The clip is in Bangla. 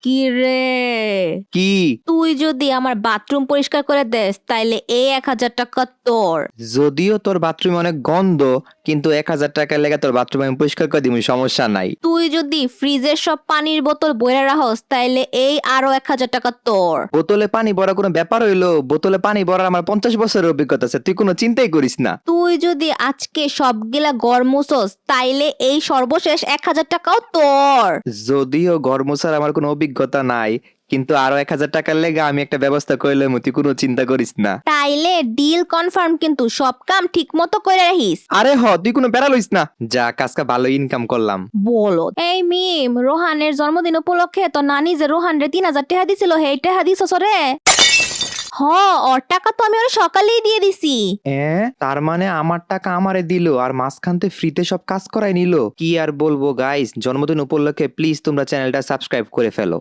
কি রে, কি? তুই যদি আমার বাথরুম পরিষ্কার করে দেস তাইলে এই 1,000 টাকা তোর। যদিও তোর বাথরুম অনেক গন্ধ, কিন্তু 1,000 টাকা লেগে তোর বাথরুম আমি পরিষ্কার করে দিব, সমস্যা নাই। তুই যদি ফ্রিজের সব পানির বোতল বইরা রাখস তাইলে এই আরো 1,000 টাকা তোর। বোতলে পানি ভরা কোনো ব্যাপার হইলো? বোতলে পানি ভরার আমার 50 বছরের অভিজ্ঞতা আছে, তুই কোনো চিন্তাই করিস না। তুই যদি আজকে সবগুলা ঘর মুছস তাইলে এই সর্বশেষ 1,000 টাকাও তোর। যদিও ঘর মোছার আমার কোনো অভিজ্ঞতা নাই, কিন্তু আরো 1,000 টাকার লেগে আমি একটা ব্যবস্থা করলে তুই কোনো চিন্তা করিস না। তাইলে ডিল কনফার্ম, কিন্তু সব কাম ঠিক মতো করে রাখিস। আরে তুই কোনো প্যারা লইস না, যা কাজকা ভালো ইনকাম করলাম। বলো এই মিম, রোহানের জন্মদিন উপলক্ষে তো নানি যে রোহান রে 3,000 টাকা দিছিল, সেই টাকা দিছস রে? হ, ওর টাকা তো আমি ওর সকালেই দিয়ে দিছি। তার মানে আমার টাকা আমারে দিল আর মাঝখানতে ফ্রিতে সব কাজ করাই নিল। কি আর বলবো গাইস, জন্মদিন উপলক্ষে প্লিজ তোমরা চ্যানেলটা সাবস্ক্রাইব করে ফেলো।